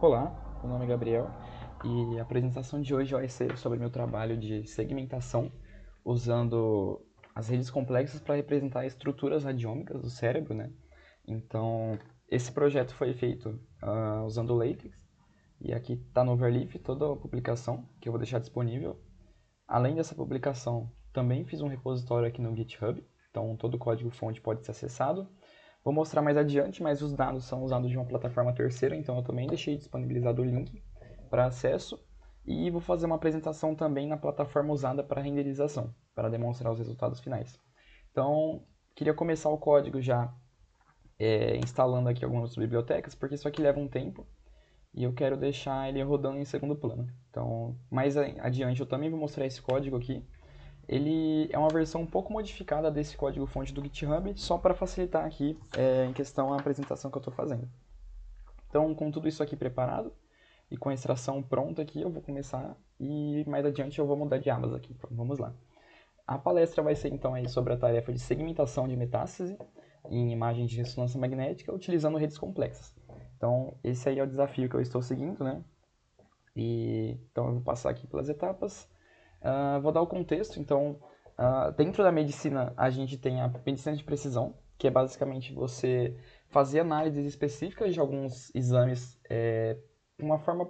Olá, meu nome é Gabriel e a apresentação de hoje vai ser sobre meu trabalho de segmentação usando as redes complexas para representar estruturas radiômicas do cérebro, né? Então, esse projeto foi feito usando LaTeX e aqui está no Overleaf toda a publicação que eu vou deixar disponível. Além dessa publicação, também fiz um repositório aqui no GitHub, então todo o código-fonte pode ser acessado. Vou mostrar mais adiante, mas os dados são usados de uma plataforma terceira, então eu também deixei disponibilizado o link para acesso. E vou fazer uma apresentação também na plataforma usada para renderização, para demonstrar os resultados finais. Então, queria começar o código já instalando aqui algumas bibliotecas, porque isso aqui leva um tempo e eu quero deixar ele rodando em segundo plano. Então, mais adiante eu também vou mostrar esse código aqui. Ele é uma versão um pouco modificada desse código-fonte do GitHub, só para facilitar aqui em questão a apresentação que eu estou fazendo. Então, com tudo isso aqui preparado e com a extração pronta aqui, eu vou começar e mais adiante eu vou mudar de abas aqui. Então, vamos lá. A palestra vai ser então aí sobre a tarefa de segmentação de metástase em imagens de ressonância magnética utilizando redes complexas. Então, esse aí é o desafio que eu estou seguindo, né? Então, eu vou passar aqui pelas etapas. Vou dar o contexto. Então, dentro da medicina, a gente tem a medicina de precisão, que é basicamente você fazer análises específicas de alguns exames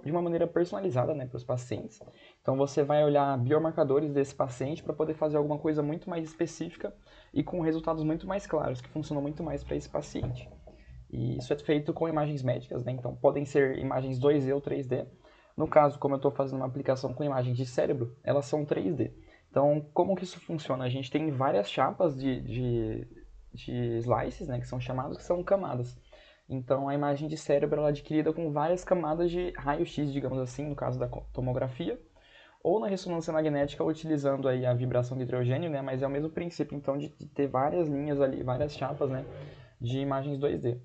de uma maneira personalizada, né, para os pacientes. Então, você vai olhar biomarcadores desse paciente para poder fazer alguma coisa muito mais específica e com resultados muito mais claros, que funcionam muito mais para esse paciente. E isso é feito com imagens médicas, né? Então podem ser imagens 2D ou 3D. No caso, como eu estou fazendo uma aplicação com imagens de cérebro, elas são 3D. Então, como que isso funciona? A gente tem várias chapas de slices, né, que são chamados, que são camadas. Então, a imagem de cérebro ela é adquirida com várias camadas de raio-x, digamos assim, no caso da tomografia, ou na ressonância magnética, utilizando aí a vibração de hidrogênio, né, mas é o mesmo princípio, então, de ter várias linhas ali, várias chapas, né, de imagens 2D.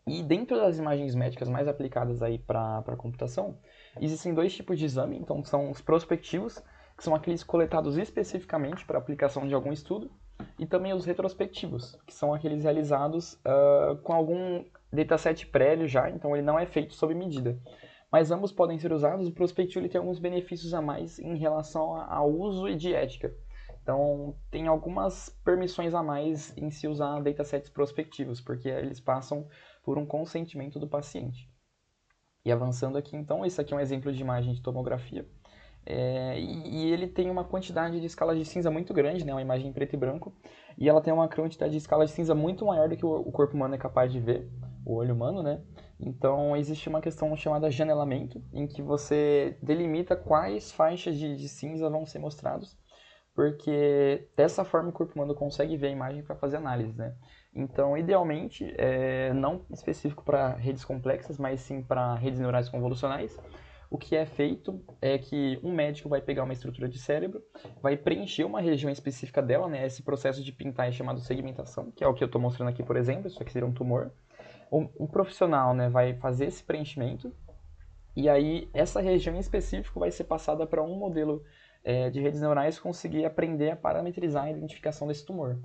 E dentro das imagens médicas mais aplicadas aí para a computação, existem dois tipos de exame. Então, são os prospectivos, que são aqueles coletados especificamente para aplicação de algum estudo, e também os retrospectivos, que são aqueles realizados com algum dataset prévio já, então ele não é feito sob medida. Mas ambos podem ser usados. O prospectivo ele tem alguns benefícios a mais em relação ao uso e de ética. Então, tem algumas permissões a mais em se usar datasets prospectivos, porque eles passam por um consentimento do paciente. E avançando aqui, então, esse aqui é um exemplo de imagem de tomografia. E ele tem uma quantidade de escalas de cinza muito grande, né? Uma imagem em preto e branco. E ela tem uma quantidade de escala de cinza muito maior do que o corpo humano é capaz de ver, o olho humano, né? Então, existe uma questão chamada janelamento, em que você delimita quais faixas de cinza vão ser mostrados, porque dessa forma o corpo humano consegue ver a imagem para fazer análise, né? Então, idealmente, não específico para redes complexas, mas sim para redes neurais convolucionais, o que é feito é que um médico vai pegar uma estrutura de cérebro, vai preencher uma região específica dela, né? Esse processo de pintar é chamado segmentação, que é o que eu estou mostrando aqui, por exemplo, isso aqui seria um tumor. Um profissional, né, vai fazer esse preenchimento, e aí essa região em específico vai ser passada para um modelo de redes neurais conseguir aprender a parametrizar a identificação desse tumor.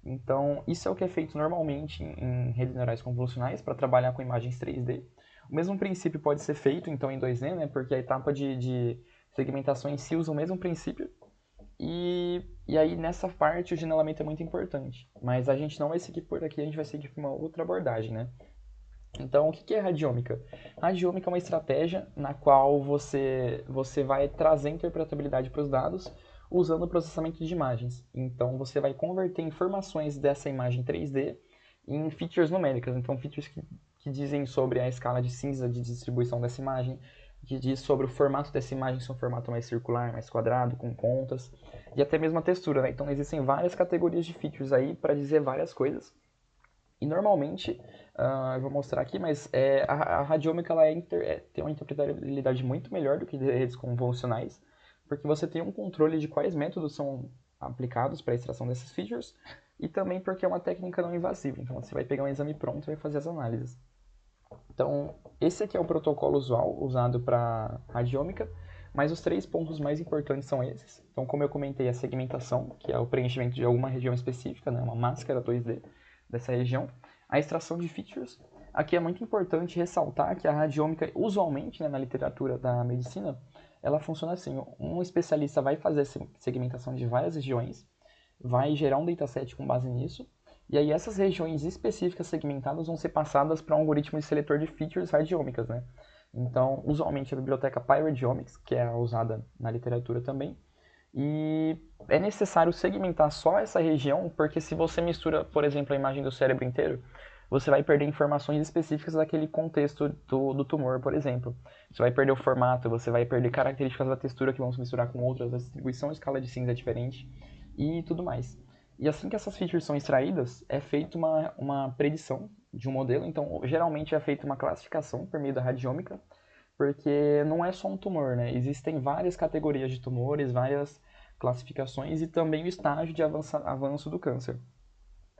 Então, isso é o que é feito normalmente em redes neurais convolucionais para trabalhar com imagens 3D. O mesmo princípio pode ser feito, então, em 2D, né, porque a etapa de segmentação em si usa o mesmo princípio. E aí, nessa parte, o janelamento é muito importante. Mas a gente não vai seguir por aqui, a gente vai seguir por uma outra abordagem, né? Então, o que é radiômica? Radiômica é uma estratégia na qual você vai trazer interpretabilidade para os dados usando o processamento de imagens. Então, você vai converter informações dessa imagem 3D em features numéricas. Então, features que dizem sobre a escala de cinza de distribuição dessa imagem, que diz sobre o formato dessa imagem, se é um formato mais circular, mais quadrado, com pontas, e até mesmo a textura, né? Então, existem várias categorias de features aí para dizer várias coisas. E normalmente, eu vou mostrar aqui, mas a radiômica ela tem uma interpretabilidade muito melhor do que redes convencionais, porque você tem um controle de quais métodos são aplicados para a extração dessas features, e também porque é uma técnica não invasiva. Então você vai pegar um exame pronto e vai fazer as análises. Então, esse aqui é o protocolo usual usado para radiômica, mas os três pontos mais importantes são esses. Então, como eu comentei, a segmentação, que é o preenchimento de alguma região específica, né, uma máscara 2D dessa região, a extração de features, Aqui é muito importante ressaltar que a radiômica, usualmente, né, na literatura da medicina, ela funciona assim: um especialista vai fazer segmentação de várias regiões, vai gerar um dataset com base nisso, e aí essas regiões específicas segmentadas vão ser passadas para um algoritmo de seletor de features radiômicas, né? Então, usualmente a biblioteca PyRadiomics, que é usada na literatura também, e é necessário segmentar só essa região, porque se você mistura, por exemplo, a imagem do cérebro inteiro, você vai perder informações específicas daquele contexto do tumor, por exemplo. Você vai perder o formato, você vai perder características da textura que vão se misturar com outras, a distribuição, a escala de cinza é diferente e tudo mais. E assim que essas features são extraídas, é feita uma predição de um modelo. Então, geralmente é feita uma classificação por meio da radiômica, porque não é só um tumor, né? Existem várias categorias de tumores, várias classificações e também o estágio de avanço do câncer.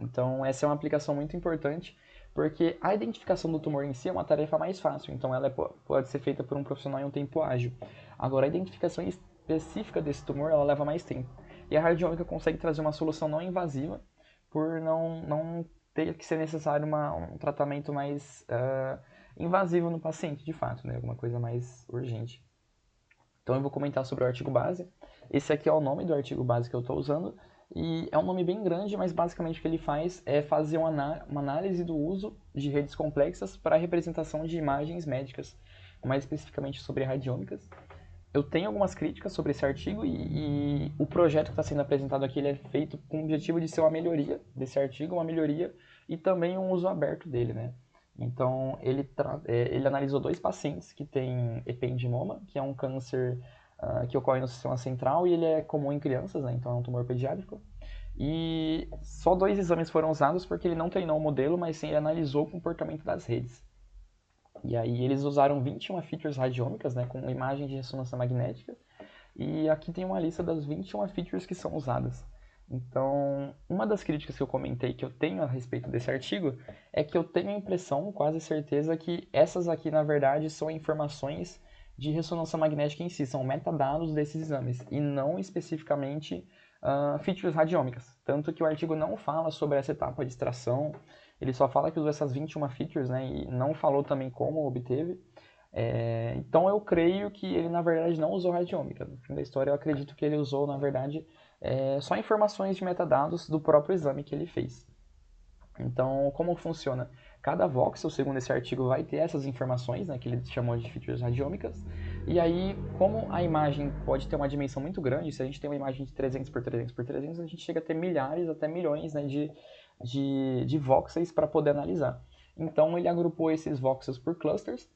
Então, essa é uma aplicação muito importante, porque a identificação do tumor em si é uma tarefa mais fácil, então ela pode ser feita por um profissional em um tempo ágil. Agora, a identificação específica desse tumor, ela leva mais tempo. E a radiômica consegue trazer uma solução não invasiva, por não ter que ser necessário um tratamento mais invasivo no paciente, de fato, né? Alguma coisa mais urgente. Então eu vou comentar sobre o artigo base. Esse aqui é o nome do artigo base que eu estou usando. E é um nome bem grande, mas basicamente o que ele faz é fazer uma análise do uso de redes complexas para a representação de imagens médicas, mais especificamente sobre radiômicas. Eu tenho algumas críticas sobre esse artigo e o projeto que está sendo apresentado aqui ele é feito com o objetivo de ser uma melhoria desse artigo, uma melhoria e também um uso aberto dele, né? Então, ele analisou dois pacientes que têm ependimoma, que é um câncer que ocorre no sistema central e ele é comum em crianças, né? Então é um tumor pediátrico. E só dois exames foram usados porque ele não treinou o modelo, mas sim ele analisou o comportamento das redes. E aí eles usaram 21 features radiômicas, né, com imagem de ressonância magnética, e aqui tem uma lista das 21 features que são usadas. Então, uma das críticas que eu comentei que eu tenho a respeito desse artigo é que eu tenho a impressão, quase certeza, que essas aqui, na verdade, são informações de ressonância magnética em si, são metadados desses exames, e não especificamente features radiômicas. Tanto que o artigo não fala sobre essa etapa de extração, ele só fala que usou essas 21 features, né, e não falou também como obteve. Então eu creio que ele na verdade não usou radiômica. No fim da história eu acredito que ele usou na verdade só informações de metadados do próprio exame que ele fez. Então como funciona? Cada voxel, segundo esse artigo, vai ter essas informações, né, que ele chamou de features radiômicas. E aí, como a imagem pode ter uma dimensão muito grande, se a gente tem uma imagem de 300 por 300 por 300, a gente chega a ter milhares, até milhões, né, de voxels para poder analisar. Então ele agrupou esses voxels por clusters.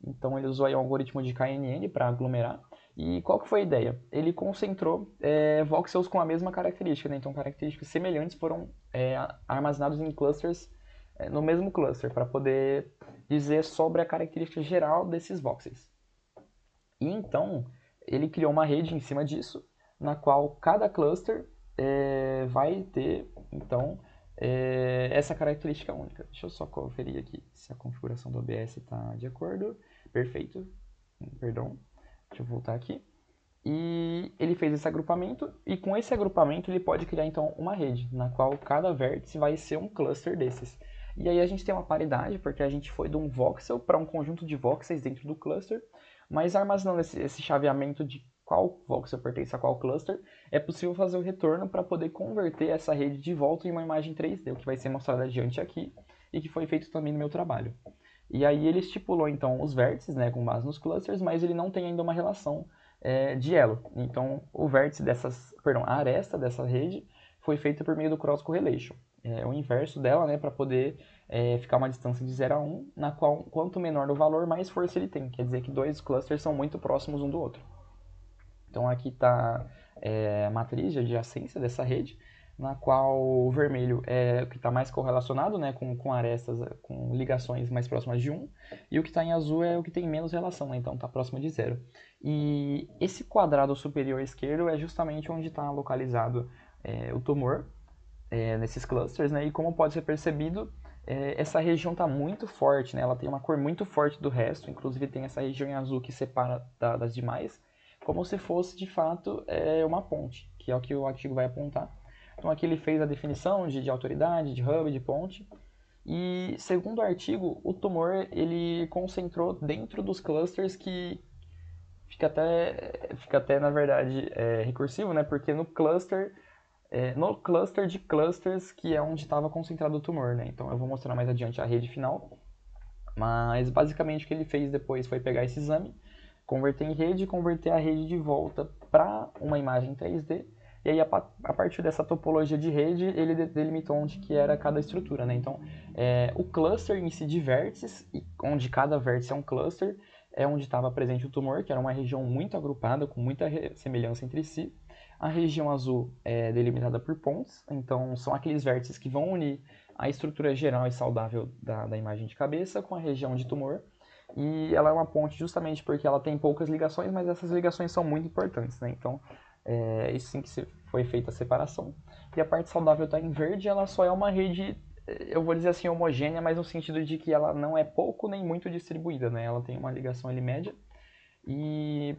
Então ele usou aí um algoritmo de KNN para aglomerar. E qual que foi a ideia? Ele concentrou voxels com a mesma característica, né? Então características semelhantes foram armazenados em clusters no mesmo cluster para poder dizer sobre a característica geral desses voxels. E então ele criou uma rede em cima disso, na qual cada cluster vai ter então essa característica única. Deixa eu só conferir aqui se a configuração do OBS está de acordo. Perfeito. Perdão. Deixa eu voltar aqui. E ele fez esse agrupamento, e com esse agrupamento ele pode criar então uma rede, na qual cada vértice vai ser um cluster desses. E aí a gente tem uma paridade, porque a gente foi de um voxel para um conjunto de voxels dentro do cluster, mas armazenando esse chaveamento de qual voxel pertence a qual cluster, é possível fazer o retorno para poder converter essa rede de volta em uma imagem 3D, o que vai ser mostrado adiante aqui, e que foi feito também no meu trabalho. E aí ele estipulou então os vértices, né, com base nos clusters, mas ele não tem ainda uma relação de elo. Então o vértice a aresta dessa rede foi feita por meio do cross correlation. É o inverso dela, né, para poder ficar uma distância de 0 a 1, na qual quanto menor o valor, mais força ele tem. Quer dizer que dois clusters são muito próximos um do outro. Então aqui está a matriz de adjacência dessa rede, na qual o vermelho é o que está mais correlacionado, né, com arestas, com ligações mais próximas de 1, e o que está em azul é o que tem menos relação, né, então está próximo de 0. E esse quadrado superior esquerdo é justamente onde está localizado o tumor, nesses clusters, né, e como pode ser percebido, essa região está muito forte, né, ela tem uma cor muito forte do resto, inclusive tem essa região em azul que separa das demais, como se fosse de fato uma ponte, que é o que o artigo vai apontar. Então aqui ele fez a definição de autoridade, de hub, de ponte, E, segundo o artigo, o tumor ele concentrou dentro dos clusters que fica até na verdade, recursivo, né? Porque no cluster de clusters que é onde estava concentrado o tumor, né? Então eu vou mostrar mais adiante a rede final. Mas basicamente o que ele fez depois foi pegar esse exame, converter em rede e converter a rede de volta para uma imagem 3D. E aí, a partir dessa topologia de rede, ele delimitou onde que era cada estrutura, né? Então, o cluster em si de vértices, onde cada vértice é um cluster, é onde estava presente o tumor, que era uma região muito agrupada, com muita semelhança entre si. A região azul é delimitada por pontos, então são aqueles vértices que vão unir a estrutura geral e saudável da imagem de cabeça com a região de tumor. E ela é uma ponte justamente porque ela tem poucas ligações, mas essas ligações são muito importantes, né? Então, isso sim que foi feita a separação. E a parte saudável está em verde, ela só é uma rede, eu vou dizer assim, homogênea, mas no sentido de que ela não é pouco nem muito distribuída, né? Ela tem uma ligação ali média. E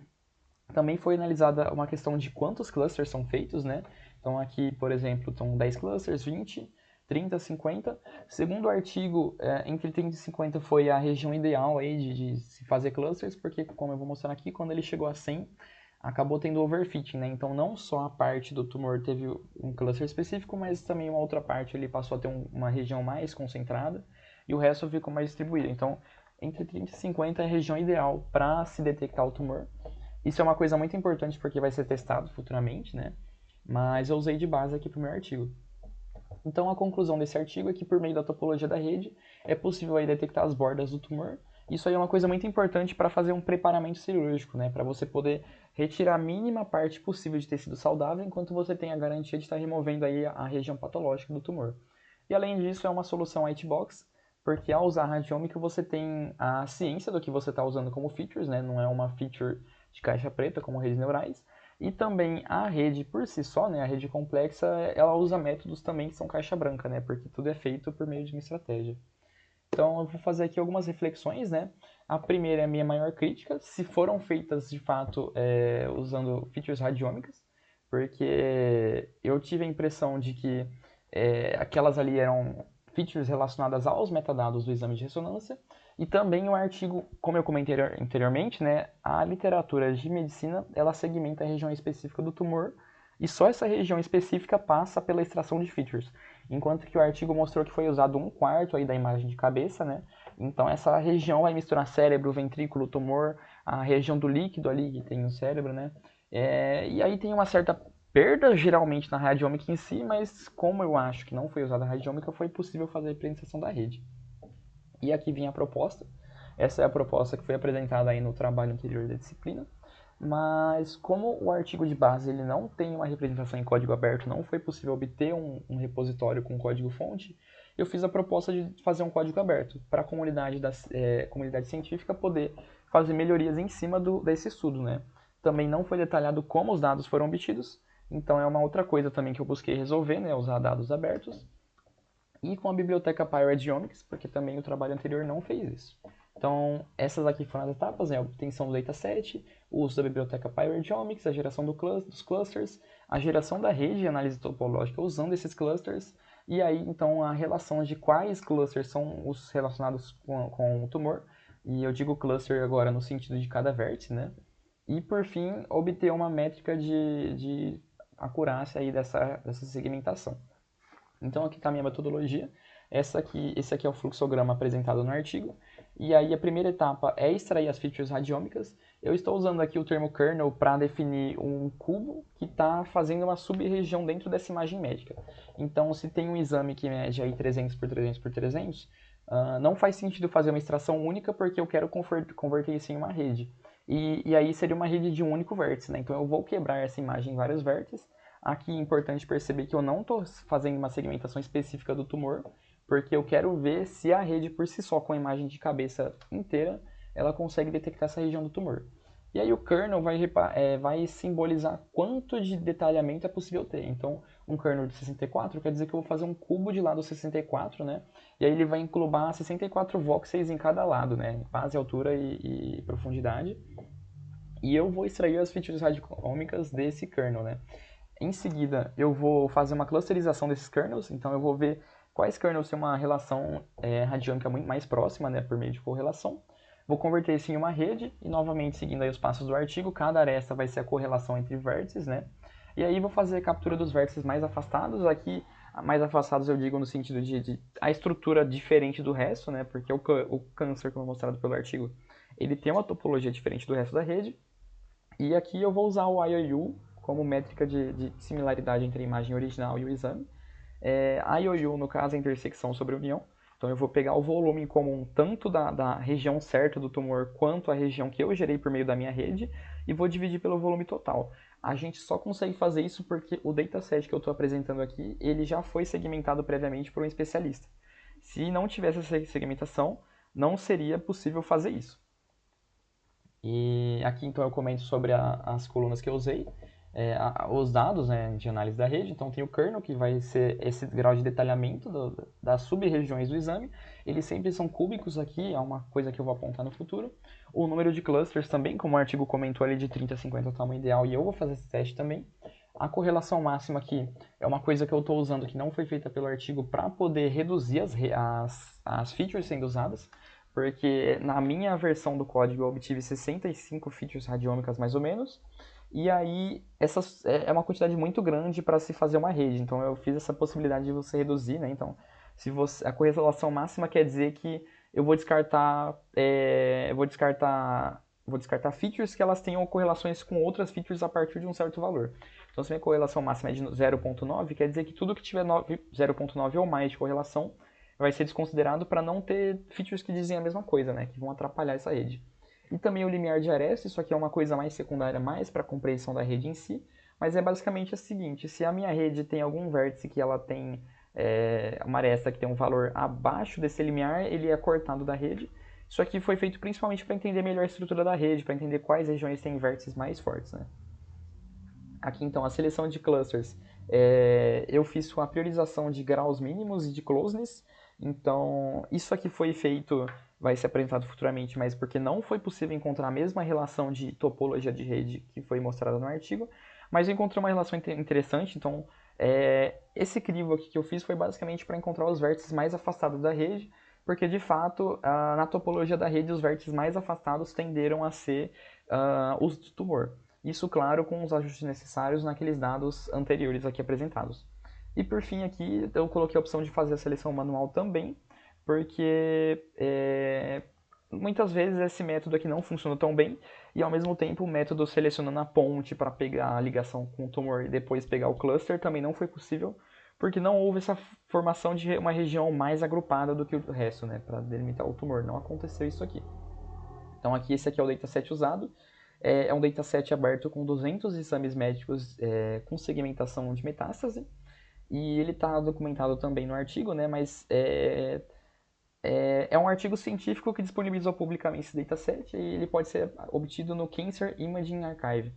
também foi analisada uma questão de quantos clusters são feitos, né? Então aqui, por exemplo, estão 10 clusters, 20, 30, 50. Segundo o artigo, entre 30 e 50 foi a região ideal aí de se fazer clusters, porque, como eu vou mostrar aqui, quando ele chegou a 100, acabou tendo overfitting, né? Então não só a parte do tumor teve um cluster específico, mas também uma outra parte ele passou a ter uma região mais concentrada e o resto ficou mais distribuído. Então, entre 30 e 50 é a região ideal para se detectar o tumor. Isso é uma coisa muito importante porque vai ser testado futuramente, né? Mas eu usei de base aqui para o meu artigo. Então a conclusão desse artigo é que por meio da topologia da rede é possível aí detectar as bordas do tumor. Isso aí é uma coisa muito importante para fazer um preparamento cirúrgico, né? Para você poder retirar a mínima parte possível de tecido saudável enquanto você tem a garantia de estar removendo aí a região patológica do tumor. E além disso é uma solução white box, porque ao usar a radiômica você tem a ciência do que você está usando como features, né? Não é uma feature de caixa preta como redes neurais. E também a rede por si só, né, a rede complexa, ela usa métodos também que são caixa branca, né, porque tudo é feito por meio de uma estratégia. Então eu vou fazer aqui algumas reflexões, né. A primeira é a minha maior crítica, se foram feitas de fato usando features radiômicas, porque eu tive a impressão de que aquelas ali eram features relacionadas aos metadados do exame de ressonância, e também o artigo, como eu comentei anteriormente, né, a literatura de medicina, ela segmenta a região específica do tumor, e só essa região específica passa pela extração de features. Enquanto que o artigo mostrou que foi usado 1/4 aí da imagem de cabeça, né? Então essa região vai misturar cérebro, ventrículo, tumor, a região do líquido ali que tem no cérebro, né? E aí tem uma certa perda geralmente na radiômica em si, mas como eu acho que não foi usada a radiômica, foi possível fazer a representação da rede. E aqui vem a proposta. Essa é a proposta que foi apresentada aí no trabalho anterior da disciplina. Mas como o artigo de base ele não tem uma representação em código aberto, não foi possível obter um repositório com código-fonte, eu fiz a proposta de fazer um código aberto para a comunidade científica poder fazer melhorias em cima desse estudo, né? Também não foi detalhado como os dados foram obtidos, então é uma outra coisa também que eu busquei resolver, né? Usar dados abertos e com a biblioteca PyRadiomics, porque também o trabalho anterior não fez isso. Então, essas aqui foram as etapas, né? A obtenção do dataset, o uso da biblioteca PyRadiomics, a geração dos clusters, a geração da rede e análise topológica usando esses clusters, e aí, então, a relação de quais clusters são os relacionados com o tumor, e eu digo cluster agora no sentido de cada vértice, né? E, por fim, obter uma métrica de acurácia aí dessa segmentação. Então aqui está a minha metodologia. Esse aqui é o fluxograma apresentado no artigo. E aí a primeira etapa é extrair as features radiômicas. Eu estou usando aqui o termo kernel para definir um cubo que está fazendo uma sub-região dentro dessa imagem médica. Então se tem um exame que mede aí 300 por 300 por 300, não faz sentido fazer uma extração única porque eu quero converter isso em uma rede. E aí seria uma rede de um único vértice, né? Então eu vou quebrar essa imagem em vários vértices. Aqui é importante perceber que eu não estou fazendo uma segmentação específica do tumor, porque eu quero ver se a rede por si só, com a imagem de cabeça inteira, ela consegue detectar essa região do tumor. E aí o kernel vai simbolizar quanto de detalhamento é possível ter. Então, um kernel de 64 quer dizer que eu vou fazer um cubo de lado 64, né? E aí ele vai englobar 64 voxels em cada lado, né? Base, altura e profundidade. E eu vou extrair as features radiômicas desse kernel, né? Em seguida, eu vou fazer uma clusterização desses kernels, então eu vou ver quais kernels têm uma relação radiônica muito mais próxima, né, por meio de correlação. Vou converter isso em uma rede e, novamente, seguindo aí os passos do artigo, cada aresta vai ser a correlação entre vértices, né? E aí vou fazer a captura dos vértices mais afastados. Aqui, mais afastados eu digo no sentido de a estrutura diferente do resto, né? Porque o câncer, como mostrado pelo artigo, ele tem uma topologia diferente do resto da rede. E aqui eu vou usar o IOU como métrica de similaridade entre a imagem original e o exame. IOU, no caso, é a intersecção sobre a união. Então eu vou pegar o volume comum tanto da região certa do tumor quanto a região que eu gerei por meio da minha rede e vou dividir pelo volume total. A gente só consegue fazer isso porque o dataset que eu estou apresentando aqui, ele já foi segmentado previamente por um especialista. Se não tivesse essa segmentação, não seria possível fazer isso. E aqui então eu comento sobre as colunas que eu usei, os dados, né, de análise da rede. Então tem o kernel, que vai ser esse grau de detalhamento das sub-regiões do exame. Eles sempre são cúbicos aqui, é uma coisa que eu vou apontar no futuro. O número de clusters também, como o artigo comentou ali, de 30 a 50 é o tamanho ideal, e eu vou fazer esse teste também. A correlação máxima aqui é uma coisa que eu estou usando que não foi feita pelo artigo para poder reduzir as features sendo usadas, porque na minha versão do código eu obtive 65 features radiômicas mais ou menos, e aí essa é uma quantidade muito grande para se fazer uma rede, então eu fiz essa possibilidade de você reduzir, né? Então, se você, a correlação máxima quer dizer que eu vou descartar, vou descartar features que elas tenham correlações com outras features a partir de um certo valor. Então, se minha correlação máxima é de 0.9, quer dizer que tudo que tiver 0.9 ou mais de correlação vai ser desconsiderado para não ter features que dizem a mesma coisa, né, que vão atrapalhar essa rede. E também o limiar de aresta, isso aqui é uma coisa mais secundária, mais para a compreensão da rede em si, mas é basicamente o seguinte: se a minha rede tem algum vértice que ela tem uma aresta que tem um valor abaixo desse limiar, ele é cortado da rede. Isso aqui foi feito principalmente para entender melhor a estrutura da rede, para entender quais regiões têm vértices mais fortes, né? Aqui então a seleção de clusters, eu fiz com a priorização de graus mínimos e de closeness. Então isso aqui foi feito, vai ser apresentado futuramente, mas porque não foi possível encontrar a mesma relação de topologia de rede que foi mostrada no artigo, mas eu encontrei uma relação interessante. Então esse crivo aqui que eu fiz foi basicamente para encontrar os vértices mais afastados da rede, porque de fato na topologia da rede os vértices mais afastados tenderam a ser os do tumor. Isso, claro, com os ajustes necessários naqueles dados anteriores aqui apresentados. E por fim aqui eu coloquei a opção de fazer a seleção manual também, porque muitas vezes esse método aqui não funciona tão bem, e ao mesmo tempo o método selecionando a ponte para pegar a ligação com o tumor e depois pegar o cluster também não foi possível, porque não houve essa formação de uma região mais agrupada do que o resto, né, para delimitar o tumor. Não aconteceu isso aqui. Então aqui esse aqui é o dataset usado. É um dataset aberto com 200 exames médicos com segmentação de metástase. E ele está documentado também no artigo, né? Mas é um artigo científico que disponibilizou publicamente esse dataset e ele pode ser obtido no Cancer Imaging Archive.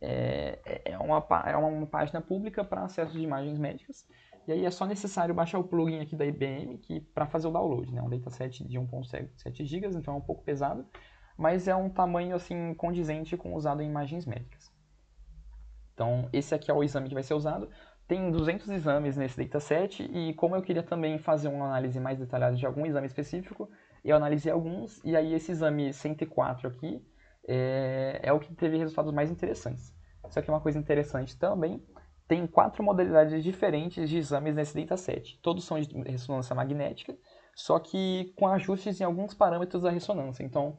É uma página pública para acesso de imagens médicas. E aí é só necessário baixar o plugin aqui da IBM para fazer o download, né? Um dataset de 1.7 GB, então é um pouco pesado, mas é um tamanho assim condizente com o usado em imagens médicas. Então, esse aqui é o exame que vai ser usado. Tem 200 exames nesse dataset e como eu queria também fazer uma análise mais detalhada de algum exame específico, eu analisei alguns e aí esse exame 104 aqui é o que teve resultados mais interessantes. Isso aqui é uma coisa interessante também. Tem 4 modalidades diferentes de exames nesse dataset. Todos são de ressonância magnética, só que com ajustes em alguns parâmetros da ressonância. Então,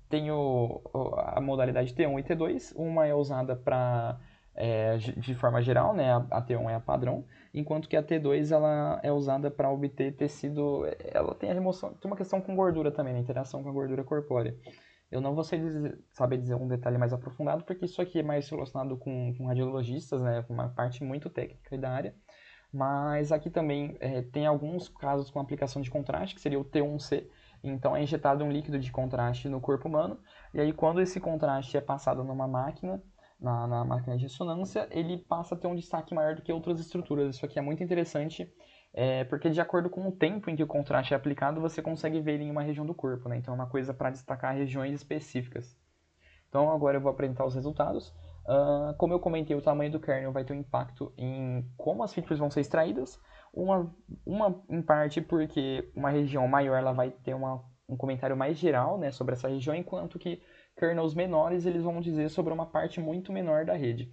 tem a modalidade T1 e T2. Uma é usada para de forma geral, né? A T1 é a padrão, enquanto que a T2 ela é usada para obter tecido. Ela tem a remoção, tem uma questão com gordura também, né? Interação com a gordura corpórea. Eu não vou saber dizer um detalhe mais aprofundado, porque isso aqui é mais relacionado com radiologistas, né? Com uma parte muito técnica da área. Mas aqui também tem alguns casos com aplicação de contraste, que seria o T1C. Então é injetado um líquido de contraste no corpo humano, e aí quando esse contraste é passado numa máquina, na máquina de ressonância, ele passa a ter um destaque maior do que outras estruturas. Isso aqui é muito interessante, porque de acordo com o tempo em que o contraste é aplicado, você consegue ver ele em uma região do corpo, né? Então é uma coisa para destacar regiões específicas. Então agora eu vou apresentar os resultados. Como eu comentei, o tamanho do kernel vai ter um impacto em como as features vão ser extraídas. Uma em parte porque uma região maior ela vai ter um comentário mais geral, né, sobre essa região, enquanto que kernels menores eles vão dizer sobre uma parte muito menor da rede.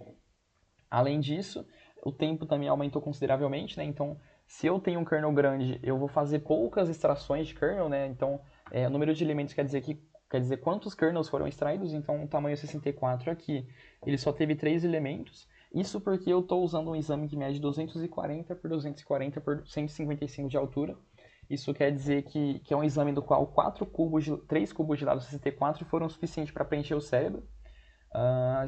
Além disso, o tempo também aumentou consideravelmente, né? Então, se eu tenho um kernel grande, eu vou fazer poucas extrações de kernel, né? Então, o número de elementos quer dizer quantos kernels foram extraídos. Então, o tamanho 64 aqui, ele só teve 3 elementos. Isso porque eu estou usando um exame que mede 240 por 240 por 155 de altura. Isso quer dizer que é um exame do qual 3 cubos de lado 64 foram suficientes para preencher o cérebro.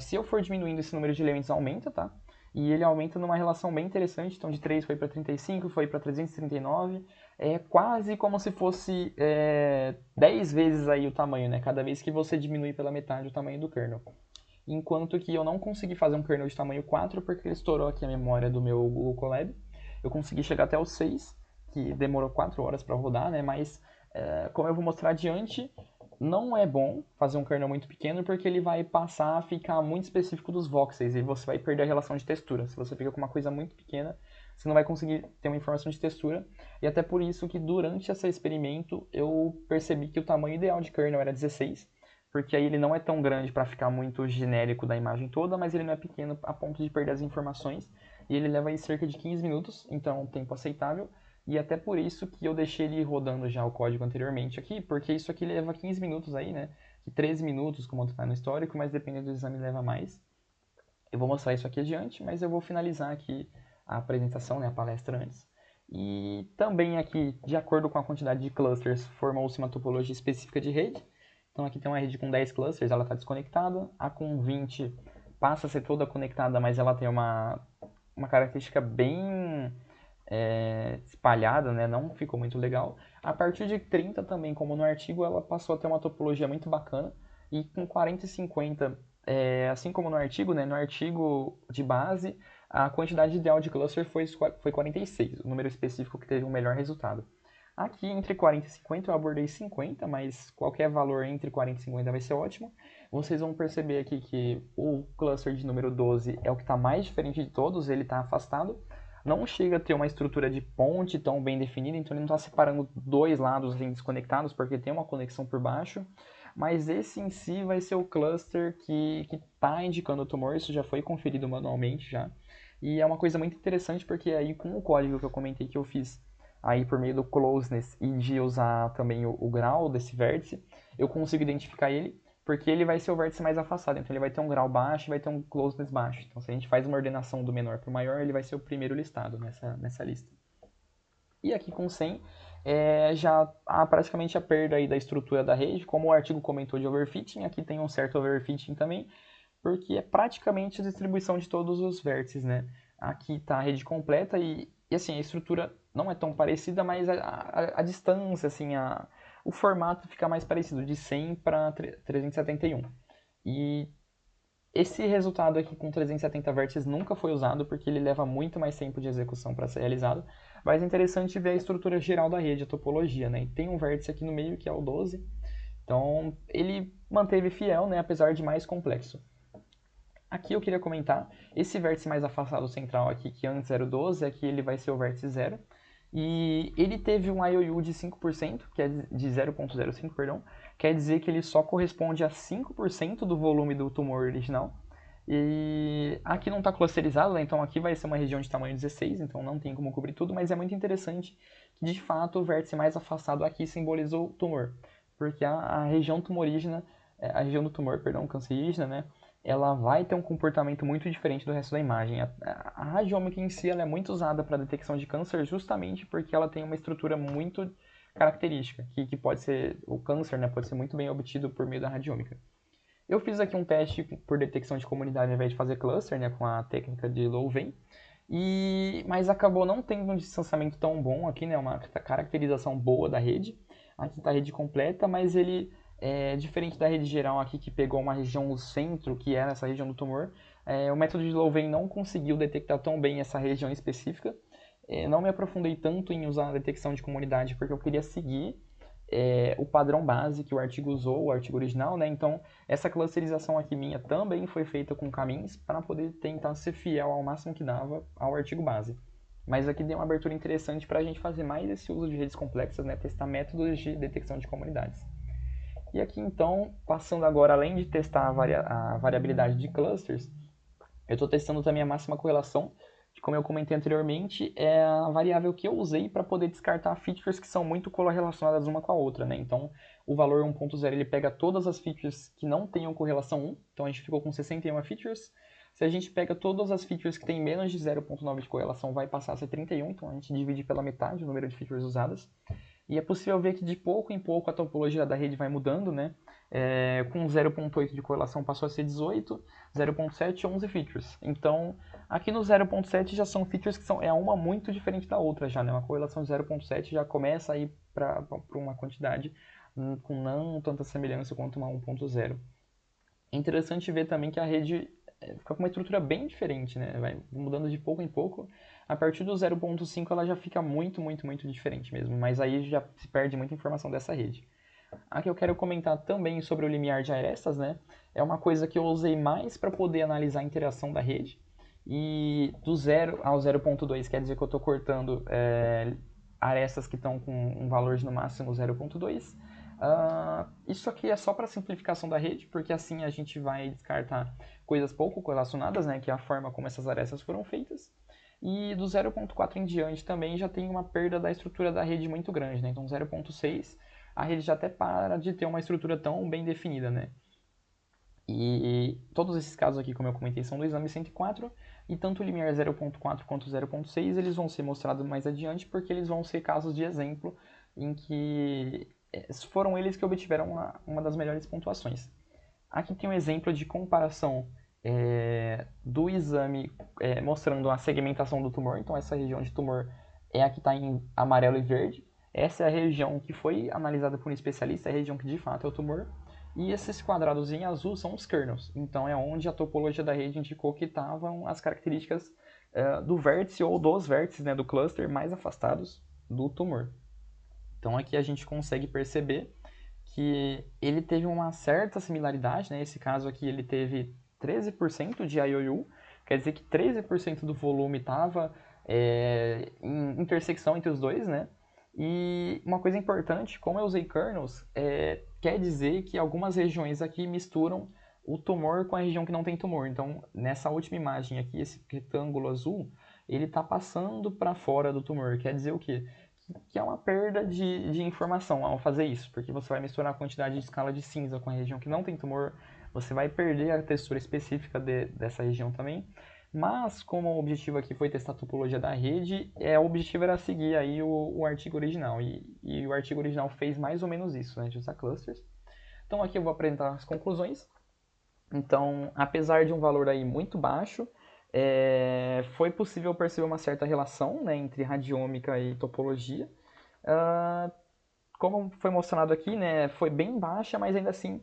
Se eu for diminuindo esse número de elementos, aumenta, tá? E ele aumenta numa relação bem interessante, então de 3 foi para 35, foi para 339, é quase como se fosse 10 vezes aí o tamanho, né? Cada vez que você diminui pela metade o tamanho do kernel. Enquanto que eu não consegui fazer um kernel de tamanho 4 porque ele estourou aqui a memória do meu Google Colab. Eu consegui chegar até o 6, que demorou 4 horas para rodar, né? Mas como eu vou mostrar adiante, não é bom fazer um kernel muito pequeno porque ele vai passar a ficar muito específico dos voxels e você vai perder a relação de textura. Se você fica com uma coisa muito pequena, você não vai conseguir ter uma informação de textura. E até por isso que durante esse experimento eu percebi que o tamanho ideal de kernel era 16, porque aí ele não é tão grande para ficar muito genérico da imagem toda, mas ele não é pequeno a ponto de perder as informações. E ele leva aí cerca de 15 minutos, então é um tempo aceitável. E até por isso que eu deixei ele rodando já o código anteriormente aqui, porque isso aqui leva 15 minutos aí, né? E 13 minutos, como está no histórico, mas dependendo do exame leva mais. Eu vou mostrar isso aqui adiante, mas eu vou finalizar aqui a apresentação, né, a palestra antes. E também aqui, de acordo com a quantidade de clusters, formou-se uma topologia específica de rede. Então aqui tem uma rede com 10 clusters, ela está desconectada. A com 20 passa a ser toda conectada, mas ela tem uma característica bem espalhada, né? Não ficou muito legal. A partir de 30 também, como no artigo, ela passou a ter uma topologia muito bacana. E com 40 e 50, assim como no artigo, né? No artigo de base, a quantidade ideal de cluster foi 46, o número específico que teve o melhor resultado. Aqui, entre 40 e 50, eu abordei 50, mas qualquer valor entre 40 e 50 vai ser ótimo. Vocês vão perceber aqui que o cluster de número 12 é o que está mais diferente de todos, ele está afastado. Não chega a ter uma estrutura de ponte tão bem definida, então ele não está separando dois lados assim, desconectados, porque tem uma conexão por baixo. Mas esse em si vai ser o cluster que está indicando o tumor, isso já foi conferido manualmente já. E é uma coisa muito interessante porque aí com o código que eu comentei que eu fiz aí por meio do closeness e de usar também o grau desse vértice, eu consigo identificar ele, porque ele vai ser o vértice mais afastado, então ele vai ter um grau baixo e vai ter um closeness baixo. Então se a gente faz uma ordenação do menor para o maior, ele vai ser o primeiro listado nessa lista. E aqui com 100, já há praticamente a perda aí da estrutura da rede, como o artigo comentou de overfitting, aqui tem um certo overfitting também, porque é praticamente a distribuição de todos os vértices, né? Aqui está a rede completa e assim, a estrutura não é tão parecida, mas a distância, assim, o formato fica mais parecido, de 100 para 371. E esse resultado aqui com 370 vértices nunca foi usado, porque ele leva muito mais tempo de execução para ser realizado, mas é interessante ver a estrutura geral da rede, a topologia, né? E tem um vértice aqui no meio que é o 12, então ele manteve fiel, né, apesar de mais complexo. Aqui eu queria comentar, esse vértice mais afastado central aqui, que antes era o 12, aqui ele vai ser o vértice 0. E ele teve um IOU de 5%, que é de 0,05, perdão, quer dizer que ele só corresponde a 5% do volume do tumor original. E aqui não está clusterizado, né? Então aqui vai ser uma região de tamanho 16, então não tem como cobrir tudo, mas é muito interessante que de fato o vértice mais afastado aqui simbolizou o tumor, porque a região tumorígena, a região do tumor, perdão, cancerígena, né? Ela vai ter um comportamento muito diferente do resto da imagem. A radiômica em si ela é muito usada para detecção de câncer justamente porque ela tem uma estrutura muito característica, que pode ser, o câncer, né, pode ser muito bem obtido por meio da radiômica. Eu fiz aqui um teste por detecção de comunidade ao invés de fazer cluster, né, com a técnica de Low-Vein, mas acabou não tendo um distanciamento tão bom aqui, né, uma caracterização boa da rede. Aqui está a rede completa, mas ele diferente da rede geral aqui que pegou uma região no centro, que era essa região do tumor, o método de Low-Vein não conseguiu detectar tão bem essa região específica. Não me aprofundei tanto em usar a detecção de comunidade porque eu queria seguir o padrão base que o artigo usou, o artigo original, né? Então, essa clusterização aqui minha também foi feita com caminhos para poder tentar ser fiel ao máximo que dava ao artigo base. mas aqui deu uma abertura interessante para a gente fazer mais esse uso de redes complexas, né, testar métodos de detecção de comunidades. E aqui então, passando agora, além de testar a variabilidade de clusters, eu estou testando também a máxima correlação, que como eu comentei anteriormente, é a variável que eu usei para poder descartar features que são muito correlacionadas uma com a outra, né? Então, o valor 1.0 ele pega todas as features que não tenham correlação 1, então a gente ficou com 61 features. Se a gente pega todas as features que têm menos de 0.9 de correlação, vai passar a ser 31, então a gente divide pela metade o número de features usadas. E é possível ver que de pouco em pouco a topologia da rede vai mudando, né? Com 0.8 de correlação passou a ser 18, 0.7 11 features. Então, aqui no 0.7 já são features que é uma muito diferente da outra já, né? Uma correlação de 0.7 já começa a ir para uma quantidade com não tanta semelhança quanto uma 1.0. É interessante ver também que a rede fica com uma estrutura bem diferente, né? Vai mudando de pouco em pouco. A partir do 0.5 ela já fica muito, muito, muito diferente mesmo, mas aí já se perde muita informação dessa rede. Aqui eu quero comentar também sobre o limiar de arestas, né? É uma coisa que eu usei mais para poder analisar a interação da rede. E do 0 ao 0.2 quer dizer que eu estou cortando arestas que estão com um valor de no máximo 0.2. Isso aqui é só para simplificação da rede, porque assim a gente vai descartar coisas pouco correlacionadas, né, que é a forma como essas arestas foram feitas. E do 0.4 em diante também já tem uma perda da estrutura da rede muito grande, né? Então 0.6 a rede já até para de ter uma estrutura tão bem definida, né? E todos esses casos aqui, como eu comentei, são do exame 104, e tanto o limiar 0.4 quanto o 0.6 eles vão ser mostrados mais adiante, porque eles vão ser casos de exemplo em que foram eles que obtiveram uma das melhores pontuações. Aqui tem um exemplo de comparação do exame mostrando a segmentação do tumor. Então, essa região de tumor é a que está em amarelo e verde. Essa é a região que foi analisada por um especialista, é a região que de fato é o tumor. E esses quadrados em azul são os kernels. Então, é onde a topologia da rede indicou que estavam as características do vértice ou dos vértices, né, do cluster mais afastados do tumor. Então, aqui a gente consegue perceber que ele teve uma certa similaridade, né? Esse caso aqui ele teve 13% de IOU, quer dizer que 13% do volume estava em intersecção entre os dois, né? E uma coisa importante, como eu usei kernels, quer dizer que algumas regiões aqui misturam o tumor com a região que não tem tumor. Então, nessa última imagem aqui, esse retângulo azul, ele está passando para fora do tumor. Quer dizer o quê? Que é uma perda de informação ao fazer isso, porque você vai misturar a quantidade de escala de cinza com a região que não tem tumor, você vai perder a textura específica dessa região também. Mas, como o objetivo aqui foi testar a topologia da rede, o objetivo era seguir aí o artigo original, e o artigo original fez mais ou menos isso, né, de usar clusters. Então aqui eu vou apresentar as conclusões. Então, apesar de um valor aí muito baixo, foi possível perceber uma certa relação, né, entre radiômica e topologia. Como foi mostrado aqui, né, foi bem baixa, mas ainda assim,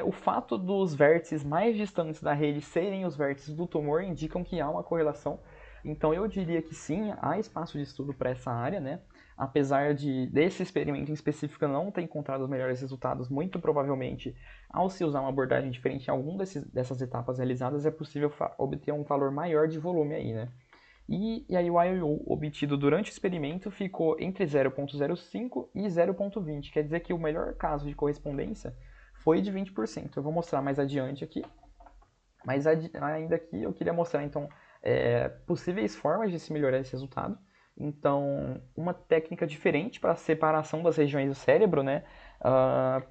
o fato dos vértices mais distantes da rede serem os vértices do tumor indicam que há uma correlação. Então eu diria que sim, há espaço de estudo para essa área, né? Apesar desse experimento em específico não ter encontrado os melhores resultados, muito provavelmente, ao se usar uma abordagem diferente em alguma dessas etapas realizadas, é possível obter um valor maior de volume aí, né? E aí o IOU obtido durante o experimento ficou entre 0.05 e 0.20, quer dizer que o melhor caso de correspondência foi de 20%. Eu vou mostrar mais adiante aqui, mas ainda aqui eu queria mostrar então possíveis formas de se melhorar esse resultado. Então, uma técnica diferente para a separação das regiões do cérebro, né?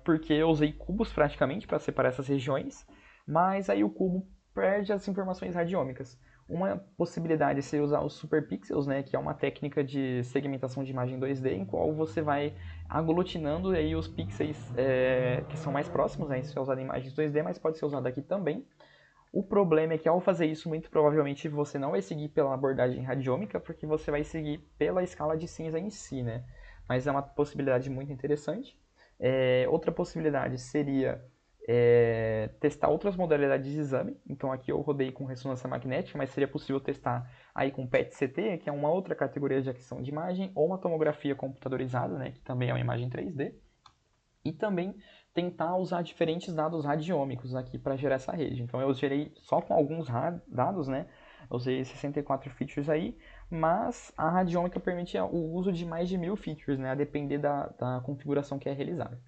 Porque eu usei cubos praticamente para separar essas regiões, mas aí o cubo perde as informações radiômicas. Uma possibilidade é você usar os superpixels, né, que é uma técnica de segmentação de imagem 2D, em qual você vai aglutinando aí os pixels que são mais próximos, né, isso é usado em imagens 2D, mas pode ser usado aqui também. O problema é que ao fazer isso, muito provavelmente você não vai seguir pela abordagem radiômica, porque você vai seguir pela escala de cinza em si, né? Mas é uma possibilidade muito interessante. Outra possibilidade seria testar outras modalidades de exame. Então aqui eu rodei com ressonância magnética, mas seria possível testar aí com PET-CT, que é uma outra categoria de aquisição de imagem, ou uma tomografia computadorizada, né, que também é uma imagem 3D. E também tentar usar diferentes dados radiômicos aqui para gerar essa rede. Então eu gerei só com alguns dados, né? Eu usei 64 features aí, mas a radiômica permite o uso de mais de 1000 features, né, a depender da configuração que é realizada.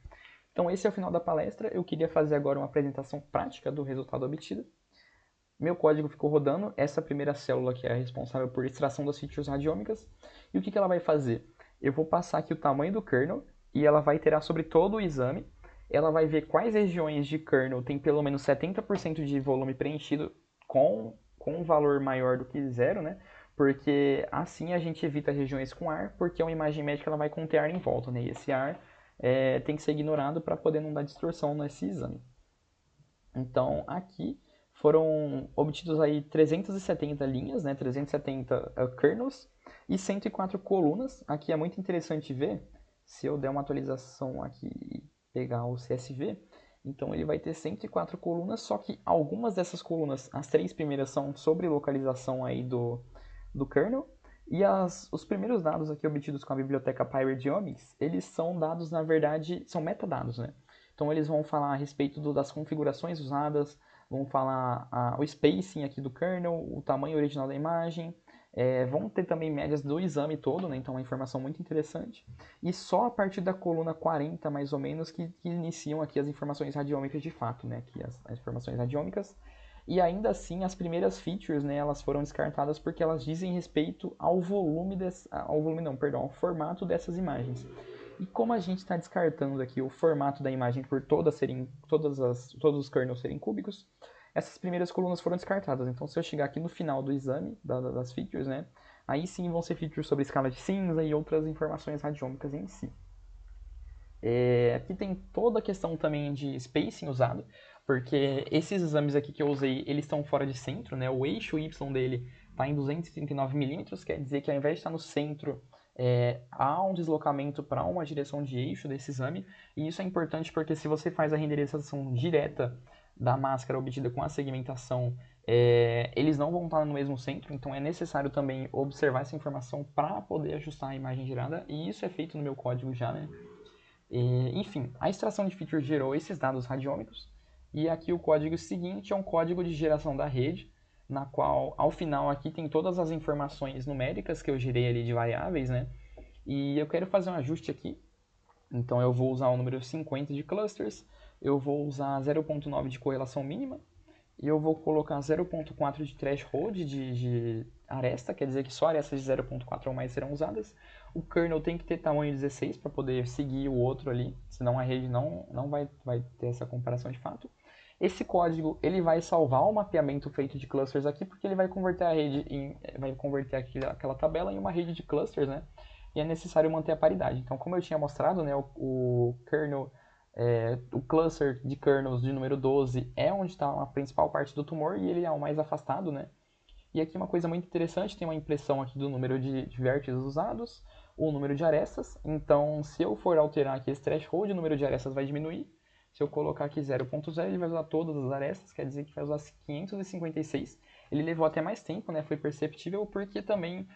Então esse é o final da palestra. Eu queria fazer agora uma apresentação prática do resultado obtido. Meu código ficou rodando, essa primeira célula que é responsável por extração das features radiômicas. E o que ela vai fazer? Eu vou passar aqui o tamanho do kernel e ela vai iterar sobre todo o exame. Ela vai ver quais regiões de kernel tem pelo menos 70% de volume preenchido com um valor maior do que zero, né? Porque assim a gente evita regiões com ar, porque uma imagem médica ela vai conter ar em volta, né? E esse ar tem que ser ignorado para poder não dar distorção nesse exame. Então, aqui foram obtidos aí 370 linhas, né, 370 kernels e 104 colunas. Aqui é muito interessante ver, se eu der uma atualização aqui e pegar o CSV, então ele vai ter 104 colunas, só que algumas dessas colunas, as 3 primeiras são sobre localização aí do kernel, e os primeiros dados aqui obtidos com a biblioteca PyRegeomics, eles são dados, na verdade, são metadados, né? Então eles vão falar a respeito das configurações usadas, vão falar o spacing aqui do kernel, o tamanho original da imagem, vão ter também médias do exame todo, né? Então é uma informação muito interessante. E só a partir da coluna 40, mais ou menos, que iniciam aqui as informações radiômicas de fato, né? Aqui as informações radiômicas. E ainda assim, as primeiras features, né, elas foram descartadas porque elas dizem respeito ao volume, ao formato dessas imagens. E como a gente está descartando aqui o formato da imagem por todos os kernels serem cúbicos, essas primeiras colunas foram descartadas. Então, se eu chegar aqui no final do exame das features, né, aí sim vão ser features sobre escala de cinza e outras informações radiômicas em si. Aqui tem toda a questão também de spacing usado, porque esses exames aqui que eu usei, eles estão fora de centro, né? O eixo Y dele está em 239 milímetros, quer dizer que ao invés de estar no centro, há um deslocamento para uma direção de eixo desse exame, e isso é importante porque se você faz a renderização direta da máscara obtida com a segmentação, eles não vão estar no mesmo centro, então é necessário também observar essa informação para poder ajustar a imagem gerada, e isso é feito no meu código já, né? Enfim, a extração de features gerou esses dados radiômicos, e aqui o código seguinte é um código de geração da rede, na qual, ao final, aqui tem todas as informações numéricas que eu gerei ali de variáveis, né? E eu quero fazer um ajuste aqui, então eu vou usar o número 50 de clusters, eu vou usar 0.9 de correlação mínima, e eu vou colocar 0.4 de threshold de aresta, quer dizer que só arestas de 0.4 ou mais serão usadas. O kernel tem que ter tamanho 16 para poder seguir o outro ali, senão a rede não vai ter essa comparação de fato. Esse código ele vai salvar o mapeamento feito de clusters aqui, porque ele vai converter a rede vai converter aquela tabela em uma rede de clusters, né? E é necessário manter a paridade. Então, como eu tinha mostrado, né, o kernel o cluster de kernels de número 12 é onde está a principal parte do tumor e ele é o mais afastado, né? E aqui uma coisa muito interessante, tem uma impressão aqui do número de vértices usados, o número de arestas. Então, se eu for alterar aqui esse threshold, o número de arestas vai diminuir. Se eu colocar aqui 0.0, ele vai usar todas as arestas, quer dizer que vai usar 556. Ele levou até mais tempo, né? Foi perceptível, porque também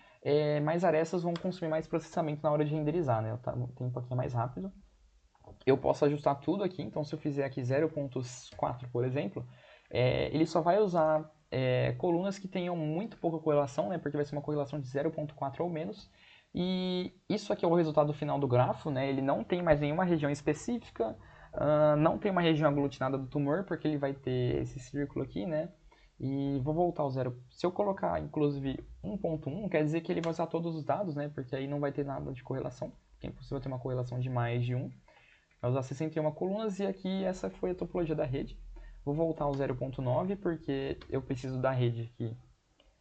mais arestas vão consumir mais processamento na hora de renderizar, né? O tempo aqui é mais rápido. Eu posso ajustar tudo aqui, então se eu fizer aqui 0.4, por exemplo, ele só vai usar colunas que tenham muito pouca correlação, né, porque vai ser uma correlação de 0.4 ou menos, e isso aqui é o resultado final do grafo, né, ele não tem mais nenhuma região específica, não tem uma região aglutinada do tumor, porque ele vai ter esse círculo aqui, né, e vou voltar ao zero. Se eu colocar, inclusive, 1.1, quer dizer que ele vai usar todos os dados, né, porque aí não vai ter nada de correlação, porque é impossível ter uma correlação de mais de 1. Vai usar 61 colunas e aqui essa foi a topologia da rede. Vou voltar ao 0.9 porque eu preciso da rede aqui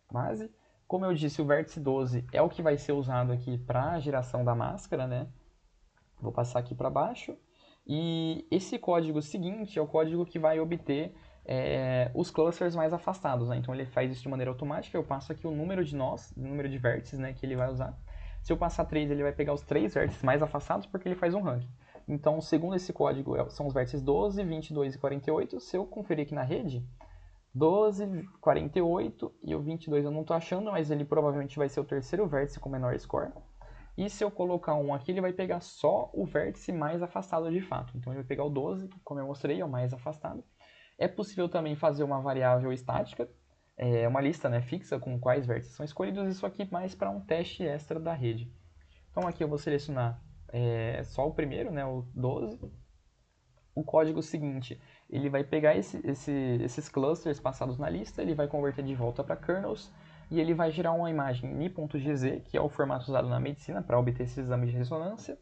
base. Como eu disse, o vértice 12 é o que vai ser usado aqui para a geração da máscara, né? Vou passar aqui para baixo. E esse código seguinte é o código que vai obter os clusters mais afastados, né? Então ele faz isso de maneira automática. Eu passo aqui o número de nós, o número de vértices, né, que ele vai usar. Se eu passar 3, ele vai pegar os 3 vértices mais afastados porque ele faz um ranking. Então, segundo esse código, são os vértices 12, 22 e 48. Se eu conferir aqui na rede, 12, 48 e o 22 eu não estou achando, mas ele provavelmente vai ser o terceiro vértice com menor score. E se eu colocar um aqui, ele vai pegar só o vértice mais afastado de fato. Então ele vai pegar o 12, como eu mostrei, é o mais afastado. É possível também fazer uma variável estática, uma lista, né, fixa com quais vértices são escolhidos, isso aqui mais para um teste extra da rede. Então aqui eu vou selecionar só o primeiro, né, o 12. O código seguinte, ele vai pegar esses clusters passados na lista, ele vai converter de volta para kernels, e ele vai gerar uma imagem ni.gz, que é o formato usado na medicina para obter esses exames de ressonância.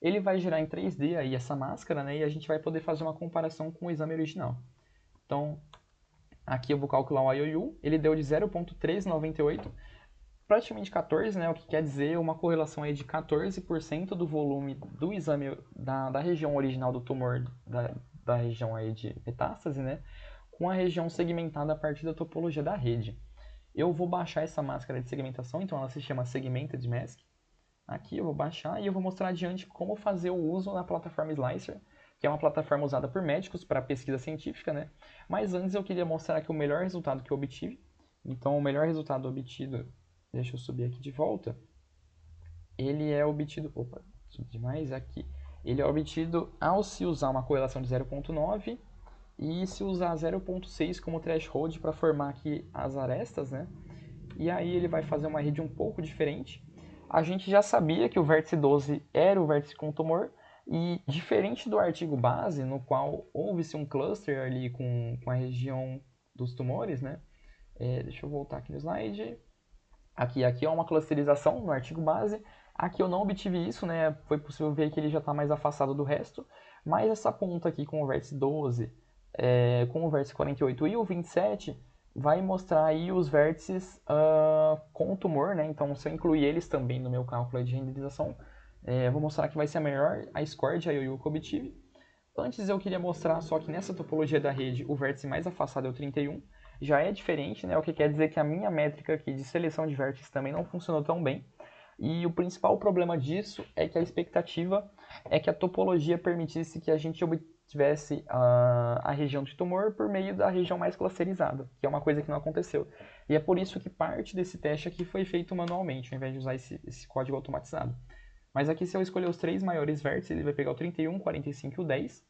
Ele vai gerar em 3D aí essa máscara, né, e a gente vai poder fazer uma comparação com o exame original. Então, aqui eu vou calcular o IOU, ele deu de 0.398, praticamente 14, né, o que quer dizer uma correlação aí de 14% do volume do exame da região original do tumor, da região aí de metástase, né, com a região segmentada a partir da topologia da rede. Eu vou baixar essa máscara de segmentação, então ela se chama Segmented Mask. Aqui eu vou baixar e eu vou mostrar adiante como fazer o uso na plataforma Slicer, que é uma plataforma usada por médicos para pesquisa científica, né? Mas antes eu queria mostrar aqui o melhor resultado que eu obtive. Então o melhor resultado obtido, deixa eu subir aqui de volta, ele é obtido, opa, subi demais aqui. Ele é obtido ao se usar uma correlação de 0.9 e se usar 0.6 como threshold para formar aqui as arestas, né? E aí ele vai fazer uma rede um pouco diferente. A gente já sabia que o vértice 12 era o vértice com tumor, e diferente do artigo base, no qual houve-se um cluster ali com a região dos tumores, né? Deixa eu voltar aqui no slide. Aqui é uma clusterização no artigo base. Aqui eu não obtive isso, né? Foi possível ver que ele já está mais afastado do resto. Mas essa ponta aqui com o vértice 12, com o vértice 48 e o 27, vai mostrar aí os vértices com o tumor, né? Então, se eu incluir eles também no meu cálculo de renderização, vou mostrar que vai ser a melhor a score de IOU que eu obtive. Antes eu queria mostrar só que nessa topologia da rede o vértice mais afastado é o 31, já é diferente, né? O que quer dizer que a minha métrica aqui de seleção de vértices também não funcionou tão bem. E o principal problema disso é que a expectativa é que a topologia permitisse que a gente obtivesse a região de tumor por meio da região mais clusterizada, que é uma coisa que não aconteceu. E é por isso que parte desse teste aqui foi feito manualmente, ao invés de usar esse código automatizado. Mas aqui, se eu escolher os três maiores vértices, ele vai pegar o 31, 45 e o 10,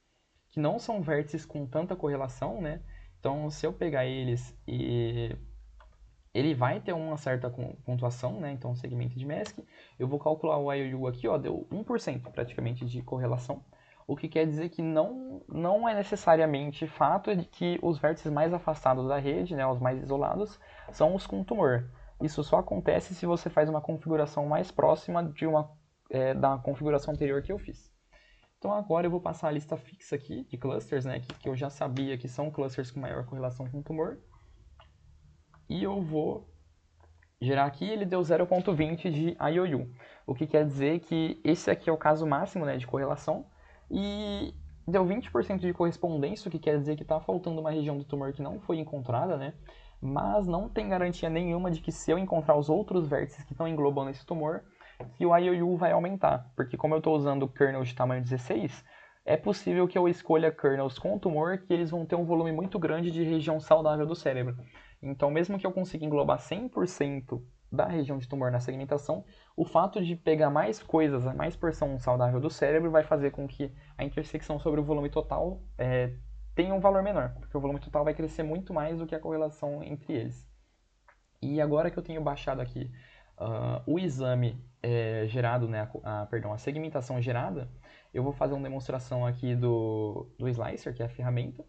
que não são vértices com tanta correlação, né? Então, se eu pegar eles, ele vai ter uma certa pontuação, né? Então, segmento de mask. Eu vou calcular o IOU aqui, ó, deu 1% praticamente de correlação. O que quer dizer que não é necessariamente fato de que os vértices mais afastados da rede, né, os mais isolados, são os com tumor. Isso só acontece se você faz uma configuração mais próxima da configuração anterior que eu fiz. Então agora eu vou passar a lista fixa aqui de clusters, né, que eu já sabia que são clusters com maior correlação com o tumor. E eu vou gerar aqui, ele deu 0.20 de IOU, o que quer dizer que esse aqui é o caso máximo, né, de correlação, e deu 20% de correspondência, o que quer dizer que está faltando uma região do tumor que não foi encontrada, né, mas não tem garantia nenhuma de que se eu encontrar os outros vértices que estão englobando esse tumor, que o IOU vai aumentar, porque como eu estou usando kernel de tamanho 16, é possível que eu escolha kernels com tumor que eles vão ter um volume muito grande de região saudável do cérebro. Então, mesmo que eu consiga englobar 100% da região de tumor na segmentação, o fato de pegar mais coisas, mais porção saudável do cérebro, vai fazer com que a intersecção sobre o volume total tenha um valor menor, porque o volume total vai crescer muito mais do que a correlação entre eles. E agora que eu tenho baixado aqui o exame gerado, né, a segmentação gerada, eu vou fazer uma demonstração aqui do Slicer, que é a ferramenta.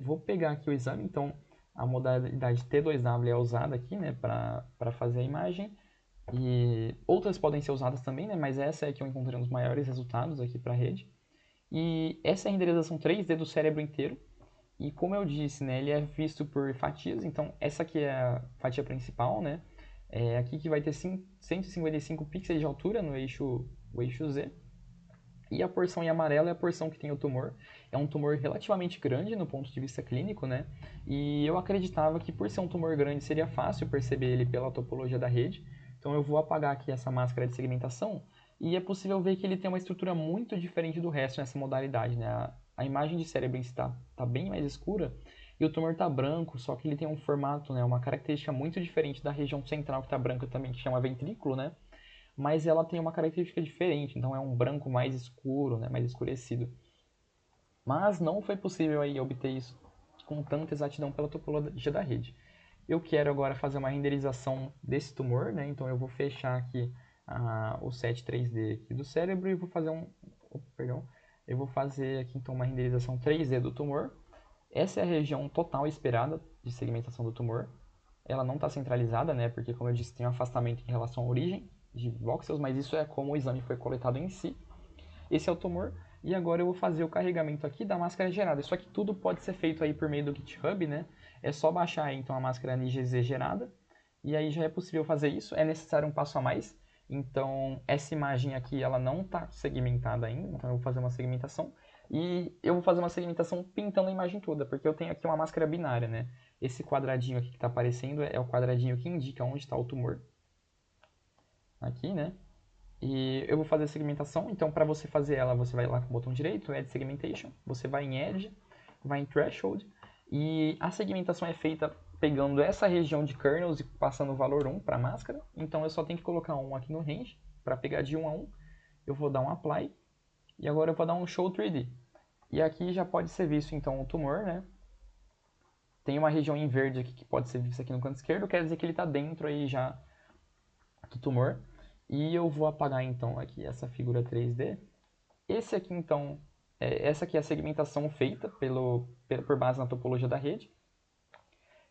Vou pegar aqui o exame, então a modalidade T2W é usada aqui, né, para fazer a imagem. E outras podem ser usadas também, né, mas essa é que eu encontrei os maiores resultados aqui para a rede. E essa é a renderização 3D do cérebro inteiro. E como eu disse, né, ele é visto por fatias, então essa aqui é a fatia principal, né? Aqui que vai ter 155 pixels de altura no o eixo Z. E a porção em amarelo é a porção que tem o tumor. É um tumor relativamente grande no ponto de vista clínico, né? E eu acreditava que por ser um tumor grande seria fácil perceber ele pela topologia da rede. Então eu vou apagar aqui essa máscara de segmentação e é possível ver que ele tem uma estrutura muito diferente do resto nessa modalidade, né? A imagem de cérebro em si tá bem mais escura e o tumor está branco, só que ele tem um formato, né? Uma característica muito diferente da região central que está branca também, que chama ventrículo, né? Mas ela tem uma característica diferente, então é um branco mais escuro, né, mais escurecido. Mas não foi possível aí obter isso com tanta exatidão pela topologia da rede. Eu quero agora fazer uma renderização desse tumor, né? Então eu vou fechar aqui o set 3D aqui do cérebro e vou fazer eu vou fazer aqui então uma renderização 3D do tumor. Essa é a região total esperada de segmentação do tumor. Ela não está centralizada, né? Porque como eu disse, tem um afastamento em relação à origem de voxels, mas isso é como o exame foi coletado em si. Esse é o tumor. E agora eu vou fazer o carregamento aqui da máscara gerada. Isso aqui tudo pode ser feito aí por meio do GitHub, né? É só baixar aí, então a máscara NGZ gerada. E aí já é possível fazer isso. É necessário um passo a mais. Então essa imagem aqui ela não está segmentada ainda. Então eu vou fazer uma segmentação. E eu vou fazer uma segmentação pintando a imagem toda, porque eu tenho aqui uma máscara binária, né? Esse quadradinho aqui que está aparecendo é o quadradinho que indica onde está o tumor. Aqui, né? E eu vou fazer a segmentação, então para você fazer ela, você vai lá com o botão direito, Add Segmentation, você vai em Edge, vai em Threshold, e a segmentação é feita pegando essa região de kernels e passando o valor 1 para a máscara, então eu só tenho que colocar 1 aqui no range, para pegar de 1 a 1, eu vou dar um Apply, e agora eu vou dar um Show 3D. E aqui já pode ser visto então o tumor, né? Tem uma região em verde aqui que pode ser vista aqui no canto esquerdo, quer dizer que ele está dentro aí já do tumor. E eu vou apagar então aqui essa figura 3D. Esse aqui então, essa aqui é a segmentação feita por base na topologia da rede.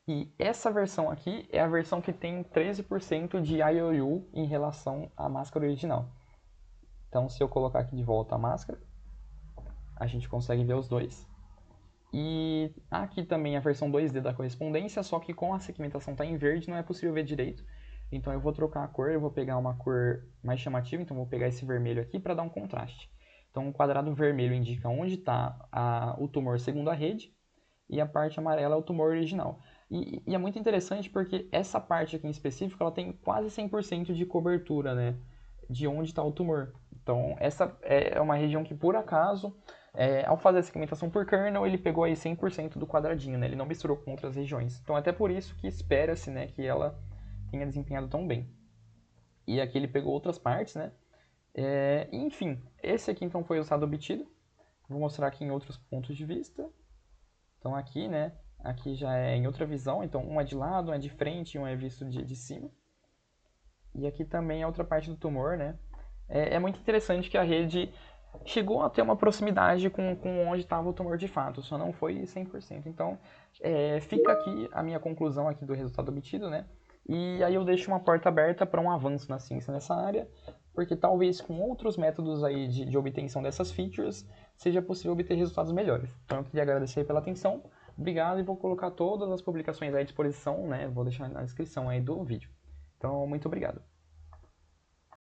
E essa versão aqui é a versão que tem 13% de IOU em relação à máscara original. Então se eu colocar aqui de volta a máscara, a gente consegue ver os dois. E aqui também a versão 2D da correspondência, só que com a segmentação está em verde, não é possível ver direito. Então eu vou trocar a cor, eu vou pegar uma cor mais chamativa, então vou pegar esse vermelho aqui para dar um contraste. Então o quadrado vermelho indica onde está o tumor segundo a rede, e a parte amarela é o tumor original. E é muito interessante porque essa parte aqui em específico, ela tem quase 100% de cobertura, né, de onde está o tumor. Então essa é uma região que por acaso, ao fazer a segmentação por kernel, ele pegou aí 100% do quadradinho, né, ele não misturou com outras regiões. Então até por isso que espera-se, né, que ela tenha desempenhado tão bem. E aqui ele pegou outras partes, né? Enfim, esse aqui então foi o resultado obtido. Vou mostrar aqui em outros pontos de vista. Então aqui, né? Aqui já é em outra visão. Então um é de lado, um é de frente, um é visto de cima. E aqui também é outra parte do tumor, né? É muito interessante que a rede chegou a ter uma proximidade com onde estava o tumor de fato, só não foi 100%. Então, fica aqui a minha conclusão aqui do resultado obtido, né? E aí eu deixo uma porta aberta para um avanço na ciência nessa área, porque talvez com outros métodos aí de obtenção dessas features, seja possível obter resultados melhores. Então eu queria agradecer pela atenção, obrigado, e vou colocar todas as publicações à disposição, né? Vou deixar na descrição aí do vídeo. Então, muito obrigado.